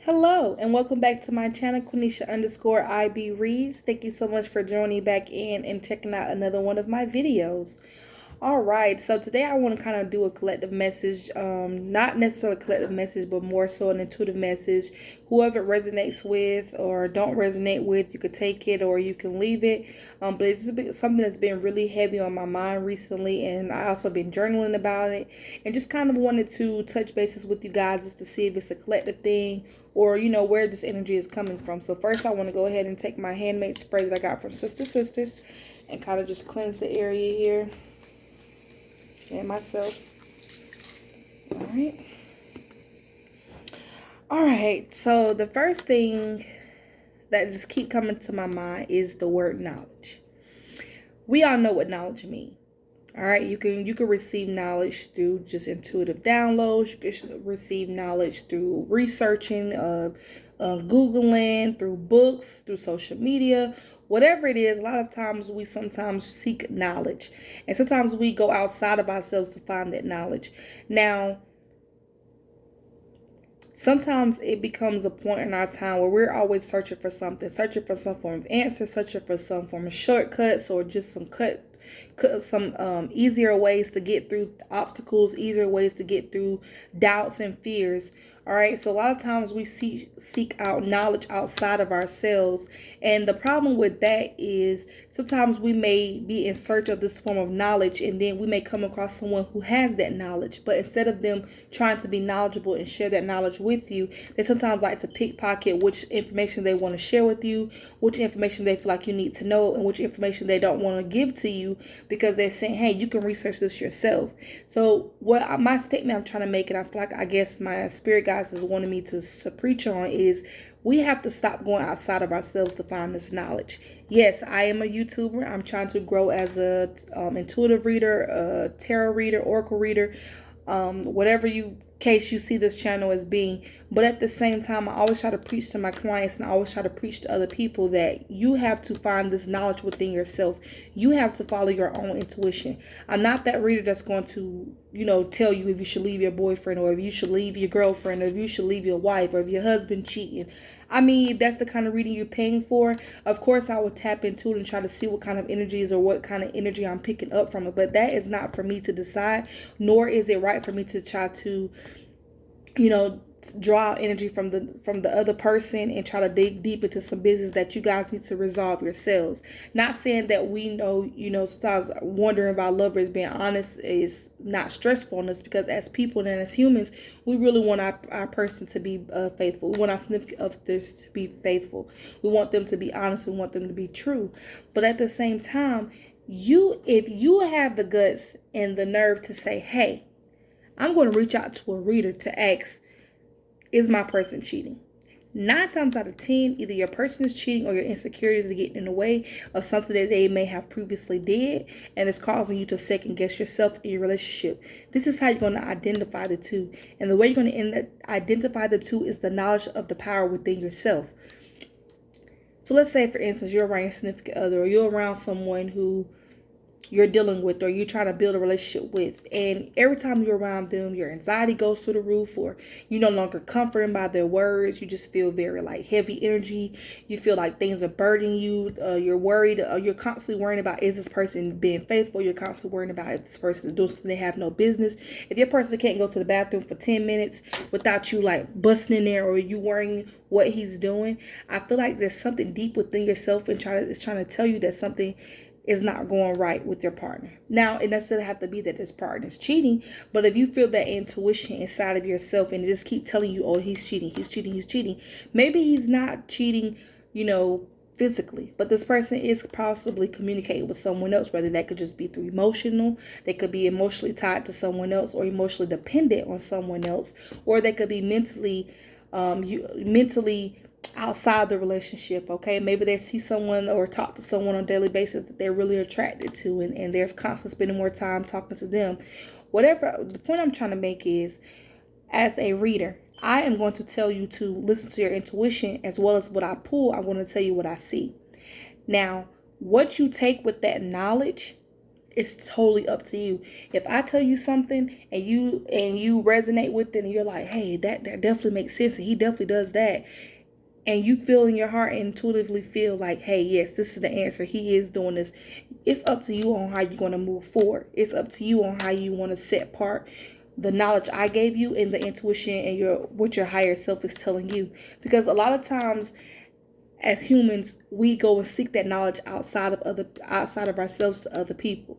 Hello and welcome back to my channel, Quenisha underscore IB Reads. Thank you so much for joining back in and checking out another one of my videos. All right, so today I want to kind of do a collective message, not necessarily a collective message, but more so an intuitive message. Whoever it resonates with or don't resonate with, you could take it or you can leave it. But it's something that's been really heavy on my mind recently, and I also been journaling about it, and just kind of wanted to touch bases with you guys just to see if it's a collective thing or where this energy is coming from. So first I want to go ahead and take my handmade spray that I got from Sister Sisters and kind of just cleanse the area here and myself. All right, so the first thing that just keep coming to my mind is the word knowledge. We all know what knowledge means. All right, you can receive knowledge through just intuitive downloads. You can receive knowledge through researching, Googling, through books, through social media, whatever it is. A lot of times we sometimes seek knowledge, and sometimes we go outside of ourselves to find that knowledge. Now, sometimes it becomes a point in our time where we're always searching for something, searching for some form of answer, searching for some form of shortcuts or just some easier ways to get through obstacles, easier ways to get through doubts and fears. All right, so a lot of times we seek out knowledge outside of ourselves, and the problem with that is sometimes we may be in search of this form of knowledge, and then we may come across someone who has that knowledge, but instead of them trying to be knowledgeable and share that knowledge with you, they sometimes like to pickpocket which information they want to share with you, which information they feel like you need to know, and which information they don't want to give to you because they're saying, hey, you can research this yourself. So what my statement I'm trying to make, and I feel like I guess my spirit guides is wanting me to preach on, is we have to stop going outside of ourselves to find this knowledge. Yes, I am a YouTuber. I'm trying to grow as a intuitive reader, a tarot reader, oracle reader, whatever case you see this channel as being. But at the same time, I always try to preach to my clients, and I always try to preach to other people that you have to find this knowledge within yourself. You have to follow your own intuition. I'm not that reader that's going to tell you if you should leave your boyfriend, or if you should leave your girlfriend, or if you should leave your wife, or if your husband cheating. I mean, if that's the kind of reading you're paying for, of course I would tap into it and try to see what kind of energies or what kind of energy I'm picking up from it. But that is not for me to decide, nor is it right for me to try to, draw out energy from the other person and try to dig deep into some business that you guys need to resolve yourselves. Not saying that we know, sometimes wondering about lovers being honest is not stressful on us, because as people and as humans, we really want our person to be faithful. We want our significant others to be faithful. We want them to be honest. We want them to be true. But at the same time, if you have the guts and the nerve to say, hey, I'm going to reach out to a reader to ask, is my person cheating? 9 times out of 10, either your person is cheating or your insecurities are getting in the way of something that they may have previously did, and it's causing you to second guess yourself in your relationship. This is how you're going to identify the two. And the way you're going to identify the two is the knowledge of the power within yourself. So let's say, for instance, you're around your significant other, or you're around someone who you're dealing with or you're trying to build a relationship with, and every time you're around them, your anxiety goes through the roof, or you're no longer comforted by their words. You just feel very like heavy energy. You feel like things are burdening you. You're worried. You're constantly worrying about, is this person being faithful? You're constantly worrying about if this person is doing something they have no business. If your person can't go to the bathroom for 10 minutes without you like busting in there, or you worrying what he's doing, I feel like there's something deep within yourself and it's trying to tell you that something is not going right with your partner. Now, it doesn't have to be that this partner is cheating, but if you feel that intuition inside of yourself and it just keep telling you, oh, he's cheating, maybe he's not cheating, physically, but this person is possibly communicating with someone else, whether that could just be through emotional, they could be emotionally tied to someone else or emotionally dependent on someone else, or they could be mentally outside the relationship. Okay, maybe they see someone or talk to someone on a daily basis that they're really attracted to, and they're constantly spending more time talking to them. Whatever the point I'm trying to make is, as a reader, I am going to tell you to listen to your intuition as well as what I pull. I'm going to tell you what I see. Now, what you take with that knowledge it's totally up to you. If I tell you something and you resonate with it and you're like, hey, that definitely makes sense and he definitely does that, and you feel in your heart and intuitively feel like, hey, yes, this is the answer, he is doing this, it's up to you on how you're going to move forward. It's up to you on how you want to set part the knowledge I gave you and the intuition and your what your higher self is telling you. Because a lot of times as humans, we go and seek that knowledge outside of ourselves to other people.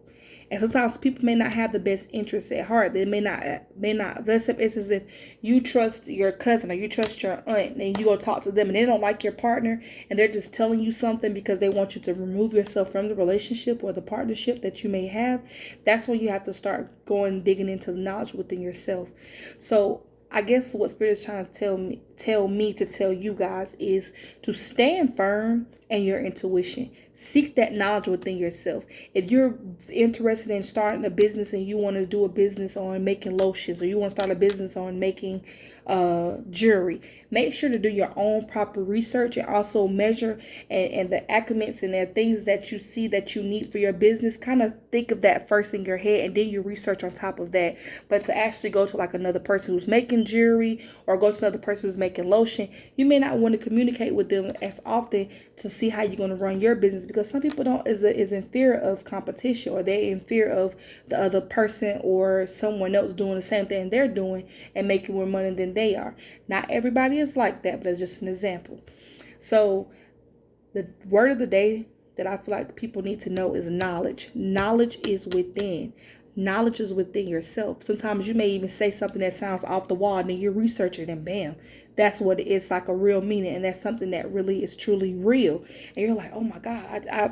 And sometimes people may not have the best interests at heart. They may not. Let's say it's as if you trust your cousin or you trust your aunt, and you go talk to them, and they don't like your partner, and they're just telling you something because they want you to remove yourself from the relationship or the partnership that you may have. That's when you have to start going digging into the knowledge within yourself. So I guess what Spirit is trying to tell me to tell you guys is to stand firm in your intuition. Seek that knowledge within yourself. If you're interested in starting a business and you want to do a business on making lotions, or you want to start a business on making jewelry, make sure to do your own proper research and also measure and the accoutrements and the things that you see that you need for your business. Kind of think of that first in your head and then you research on top of that. But to actually go to like another person who's making jewelry or go to another person who's making lotion, you may not want to communicate with them as often to see how you're going to run your business, because some people don't is in fear of competition, or they're in fear of the other person or someone else doing the same thing they're doing and making more money than they are. Not everybody is like that, but it's just an example. So the word of the day that I feel like people need to know is knowledge. Knowledge is within. Knowledge is within yourself. Sometimes you may even say something that sounds off the wall, and then you research it, and bam, that's what it is, like a real meaning, and that's something that really is truly real. And you're like, oh my God, I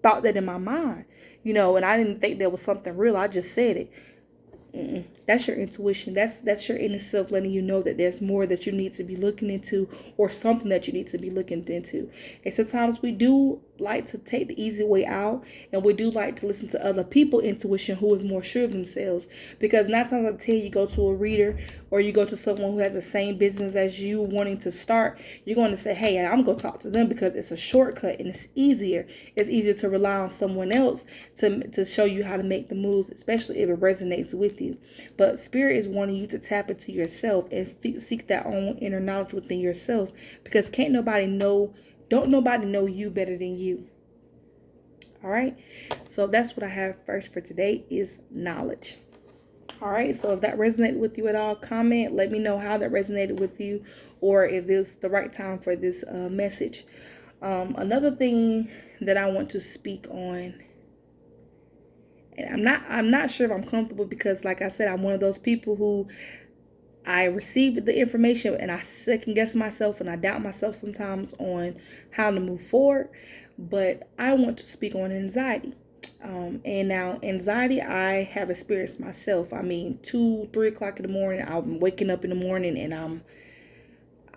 thought that in my mind, and I didn't think there was something real. I just said it. That's your intuition. That's your inner self letting you know that there's more that you need to be looking into, or something that you need to be looking into. And sometimes we do like to take the easy way out, and we do like to listen to other people's intuition who is more sure of themselves. Because 9 times out of 10, you go to a reader or you go to someone who has the same business as you wanting to start, you're going to say, hey, I'm going to talk to them because it's a shortcut and it's easier. It's easier to rely on someone else to show you how to make the moves, especially if it resonates with you. But Spirit is wanting you to tap into yourself and seek that own inner knowledge within yourself, because don't nobody know you better than you. All right. So that's what I have first for today is knowledge. All right. So if that resonated with you at all, comment. Let me know how that resonated with you, or if this is the right time for this message. Another thing that I want to speak on, and I'm not sure if I'm comfortable, because like I said, I'm one of those people who I receive the information and I second guess myself and I doubt myself sometimes on how to move forward. But I want to speak on anxiety. And now anxiety, I have experienced myself. I mean, 2-3 o'clock in the morning, I'm waking up in the morning and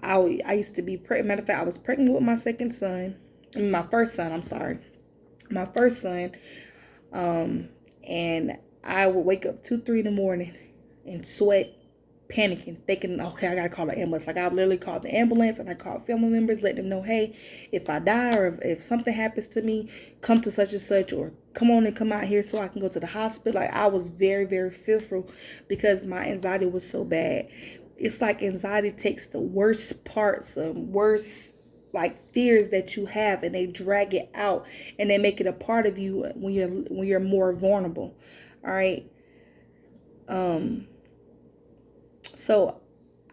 I used to be pregnant. Matter of fact, I was pregnant with my second son. My first son, I'm sorry. My first son. And I would wake up 2-3 in the morning and sweat, panicking, thinking, okay, I gotta call the ambulance. Like, I literally called the ambulance and I called family members, let them know, hey, if I die or if something happens to me, come to such and such, or come on and come out here so I can go to the hospital. Like, I was very, very fearful because my anxiety was so bad. It's like anxiety takes the worst parts, worst like fears that you have, and they drag it out and they make it a part of you when you're more vulnerable. All right. So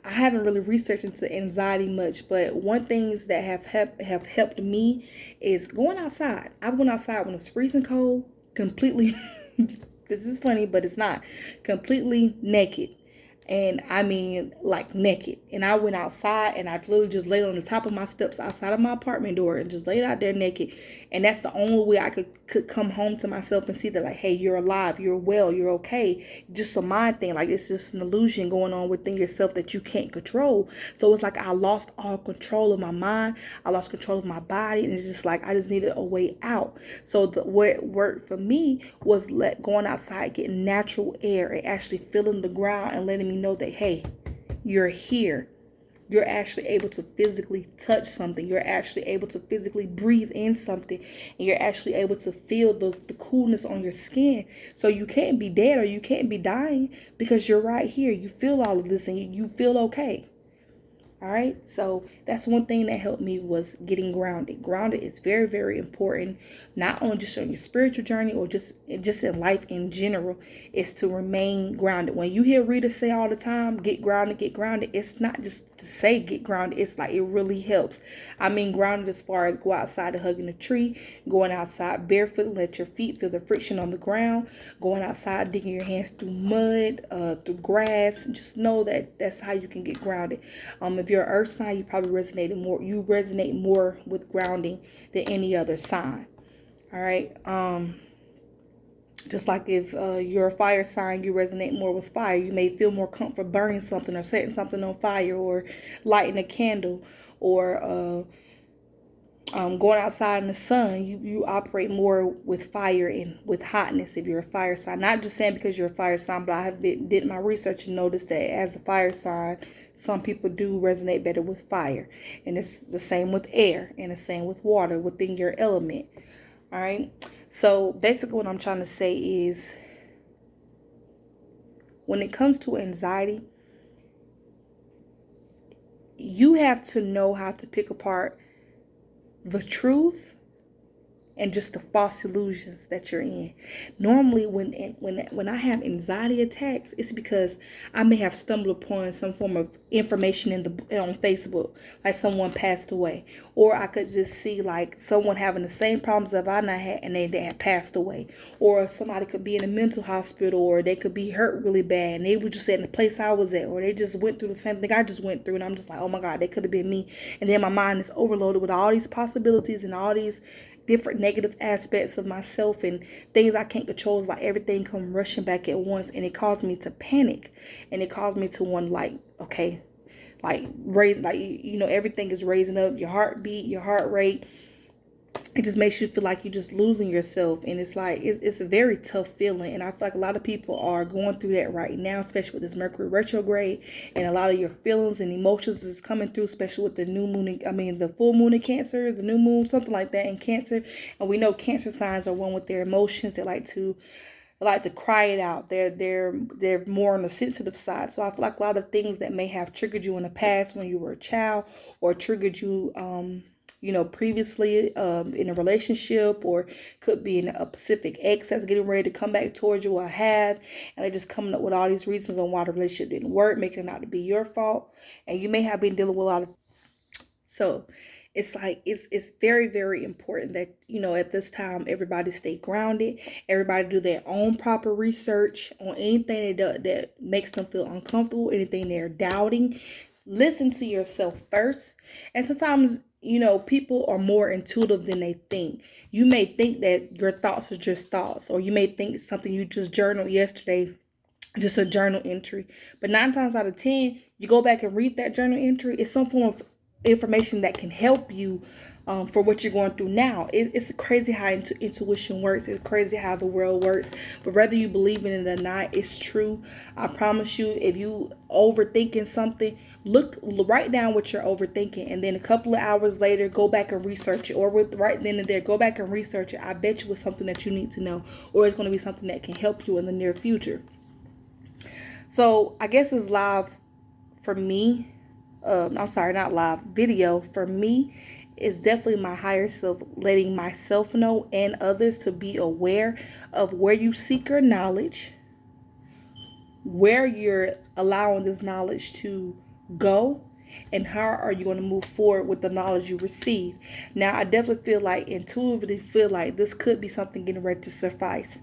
I haven't really researched into anxiety much, but one things that have helped me is going outside. I went outside when it was freezing cold, completely. This is funny, but it's not, completely naked. And I mean, like, naked. And I went outside and I literally just laid on the top of my steps outside of my apartment door and just laid out there naked. And that's the only way I could come home to myself and see that, like, hey, you're alive, you're well, you're okay. Just a mind thing. Like, it's just an illusion going on within yourself that you can't control. So it's like I lost all control of my mind. I lost control of my body. And it's just like I just needed a way out. So what it worked for me was going outside, getting natural air and actually feeling the ground and letting me know that, hey, you're here. you're actually able to physically touch something. You're actually able to physically breathe in something. And you're actually able to feel the coolness on your skin. So you can't be dead or you can't be dying because you're right here. You feel all of this and you feel okay. All right, so that's one thing that helped me was getting grounded. Grounded is very, very important, not only just on your spiritual journey or just in life in general, is to remain grounded. When you hear Rita say all the time, get grounded, it's not just to say get grounded, it's like it really helps. I mean grounded as far as go outside and hugging a tree, going outside barefoot, let your feet feel the friction on the ground, going outside, digging your hands through mud, through grass. Just know that that's how you can get grounded. If you're an earth sign, you probably resonate more with grounding than any other sign. All right. Just like if you're a fire sign, you resonate more with fire. You may feel more comfort burning something or setting something on fire or lighting a candle or going outside in the sun. You operate more with fire and with hotness if you're a fire sign. Not just saying because you're a fire sign, but I have did my research and noticed that as a fire sign, some people do resonate better with fire. And it's the same with air and the same with water within your element. All right. So basically what I'm trying to say is when it comes to anxiety, you have to know how to pick apart the truth and just the false illusions that you're in. Normally, when I have anxiety attacks, it's because I may have stumbled upon some form of information on Facebook, like someone passed away, or I could just see like someone having the same problems that I had and they had passed away, or somebody could be in a mental hospital, or they could be hurt really bad and they were just at the place I was at, or they just went through the same thing I just went through, and I'm just like, oh my God, they could have been me. And then my mind is overloaded with all these possibilities and all these different negative aspects of myself and things I can't control. It's like everything come rushing back at once, and it caused me to panic, and it caused me to want like, okay, like raise, like, everything is raising up, your heartbeat, your heart rate. It just makes you feel like you're just losing yourself, and it's like it's a very tough feeling. And I feel like a lot of people are going through that right now, especially with this Mercury retrograde, and a lot of your feelings and emotions is coming through, especially with the new moon. The full moon in Cancer, the new moon, something like that in Cancer. And we know Cancer signs are one with their emotions. They like to cry it out. They're more on the sensitive side. So I feel like a lot of things that may have triggered you in the past when you were a child, or triggered you previously in a relationship, or could be in a specific ex that's getting ready to come back towards you or have, and they're just coming up with all these reasons on why the relationship didn't work, making it out to be your fault. And you may have been dealing with a lot of, so it's like it's very, very important that at this time everybody stay grounded, everybody do their own proper research on anything that makes them feel uncomfortable, anything they're doubting. Listen to yourself first. And sometimes people are more intuitive than they think. You may think that your thoughts are just thoughts, or you may think it's something you just journaled yesterday, just a journal entry. But 9 times out of 10, you go back and read that journal entry, it's some form of information that can help you for what you're going through now. It's crazy how intuition works. It's crazy how the world works. But whether you believe in it or not, it's true. I promise you, if you overthinking something, write down what you're overthinking, and then a couple of hours later, go back and research it. Or right then and there, go back and research it. I bet you it's something that you need to know, or it's going to be something that can help you in the near future. So I guess it's live for me. I'm sorry, not live, video for me is definitely my higher self, letting myself know and others to be aware of where you seek your knowledge, where you're allowing this knowledge to go, and how are you going to move forward with the knowledge you receive. Now, I definitely intuitively feel like this could be something getting ready to suffice.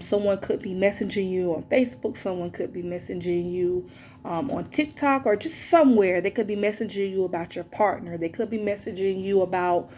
Someone could be messaging you on Facebook. Someone could be messaging you on TikTok, or just somewhere. They could be messaging you about your partner. They could be messaging you about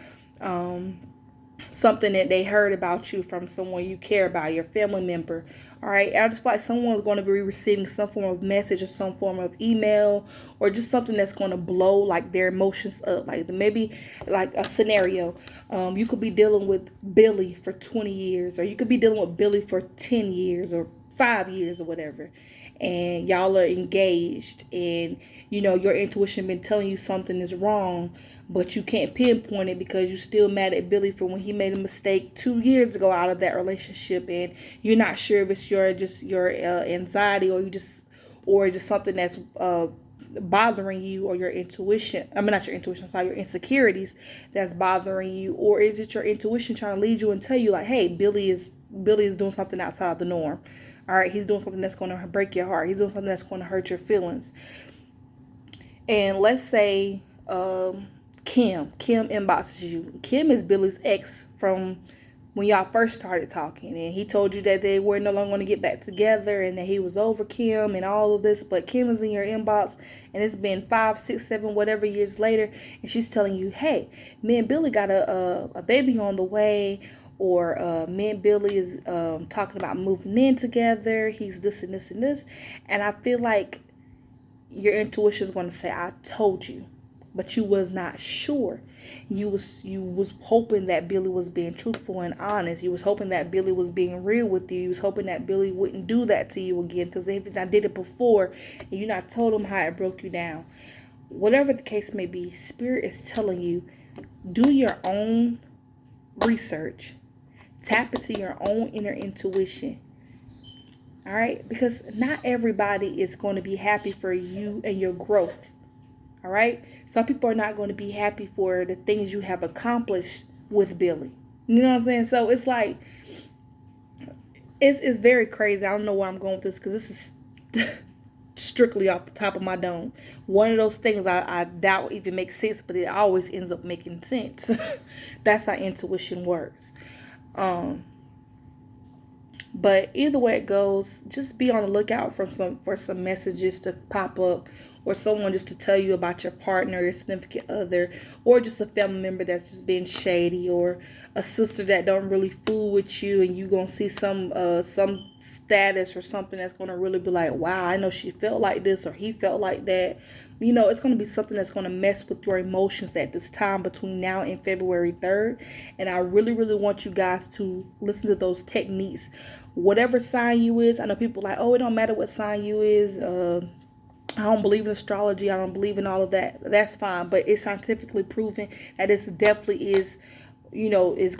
something that they heard about you from someone you care about, your family member. All right, I just feel like someone's going to be receiving some form of message or some form of email, or just something that's going to blow like their emotions up. Like maybe like a scenario, you could be dealing with Billy for 20 years, or you could be dealing with Billy for 10 years or 5 years or whatever. and y'all are engaged, and your intuition been telling you something is wrong, but you can't pinpoint it because you're still mad at Billy for when he made a mistake 2 years ago out of that relationship, and you're not sure if it's your anxiety, or just something that's bothering you, or your intuition. I mean, not your intuition. I'm sorry, your insecurities that's bothering you, or is it your intuition trying to lead you and tell you like, hey, Billy is doing something outside of the norm. All right, he's doing something that's going to break your heart. He's doing something that's going to hurt your feelings. And let's say Kim inboxes you. Kim is Billy's ex from when y'all first started talking, and he told you that they were no longer going to get back together and that he was over Kim and all of this. But Kim is in your inbox, and it's been 5, 6, 7, whatever years later, and she's telling you, hey, me and Billy got a baby on the way, or me and Billy is talking about moving in together. He's this and this and this. And I feel like your intuition is going to say, I told you, but you was not sure. You was hoping that Billy was being truthful and honest. You was hoping that Billy was being real with you. You was hoping that Billy wouldn't do that to you again, because if I did it before and you not told him how it broke you down. Whatever the case may be, Spirit is telling you, do your own research. Tap into your own inner intuition. All right? Because not everybody is going to be happy for you and your growth. All right? Some people are not going to be happy for the things you have accomplished with Billy. You know what I'm saying? So it's like, it's very crazy. I don't know where I'm going with this, because this is strictly off the top of my dome. One of those things I doubt even makes sense, but it always ends up making sense. That's how intuition works. But either way it goes, just be on the lookout for some messages to pop up, or someone just to tell you about your partner, your significant other, or just a family member that's just being shady, or a sister that don't really fool with you, and you gonna see some status or something that's gonna really be like, wow, I know she felt like this or he felt like that. It's going to be something that's going to mess with your emotions at this time between now and February 3rd. And I really, really want you guys to listen to those techniques. Whatever sign you is, I know people are like, oh, it don't matter what sign you is. I don't believe in astrology. I don't believe in all of that. That's fine. But it's scientifically proven that this definitely is, it's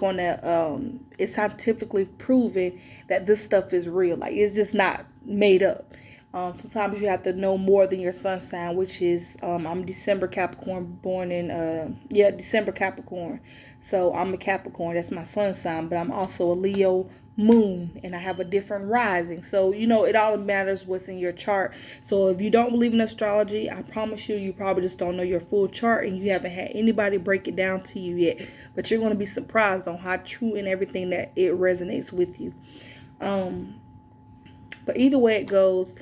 scientifically proven that this stuff is real. Like, it's just not made up. Sometimes you have to know more than your sun sign, which is, I'm December Capricorn, born in, December Capricorn. So I'm a Capricorn, that's my sun sign, but I'm also a Leo moon, and I have a different rising. So, it all matters what's in your chart. So if you don't believe in astrology, I promise you probably just don't know your full chart, and you haven't had anybody break it down to you yet. But you're going to be surprised on how true and everything that it resonates with you. But either way it goes,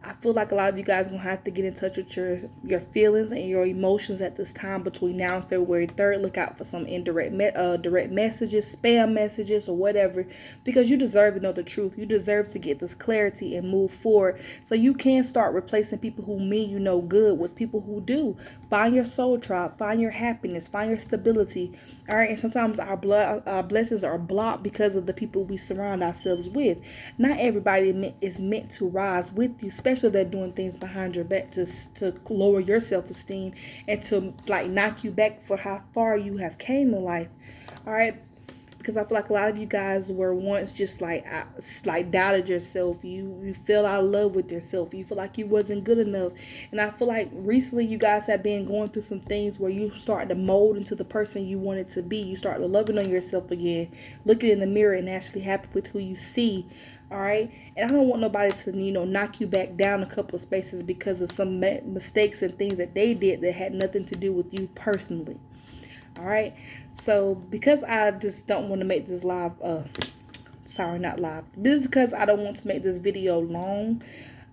I feel like a lot of you guys are going to have to get in touch with your feelings and your emotions at this time between now and February 3rd. Look out for some direct messages, spam messages, or whatever, because you deserve to know the truth. You deserve to get this clarity and move forward, so you can start replacing people who mean you no good with people who do. Find your soul tribe, find your happiness, find your stability. All right, and sometimes our blessings are blocked because of the people we surround ourselves with. Not everybody is meant to rise with you, especially if they're doing things behind your back to lower your self-esteem and to like knock you back for how far you have came in life. All right, because I feel like a lot of you guys were once just like doubted yourself. You fell out of love with yourself. You feel like you wasn't good enough. And I feel like recently you guys have been going through some things where you start to mold into the person you wanted to be. You start to loving on yourself again, looking in the mirror and actually happy with who you see. All right, and I don't want nobody to knock you back down a couple of spaces because of some mistakes and things that they did that had nothing to do with you personally. All right, so because I just don't want to make this live, not live. This is because I don't want to make this video long.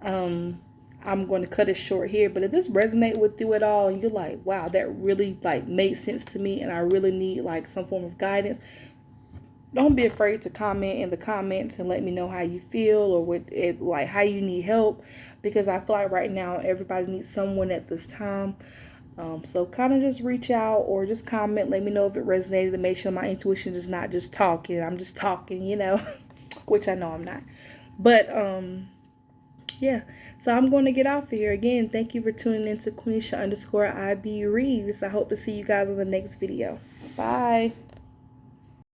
I'm going to cut it short here. But if this resonates with you at all, and you're like, wow, that really like made sense to me, and I really need like some form of guidance, don't be afraid to comment in the comments and let me know how you feel, or like how you need help, because I feel like right now everybody needs someone at this time. So kind of just reach out or just comment. Let me know if it resonated, and make sure my intuition is not just talking. I'm just talking, which I know I'm not. But Yeah. So I'm going to get off here. Again, thank you for tuning in to Quenisha _IB Reeves. I hope to see you guys on the next video. Bye.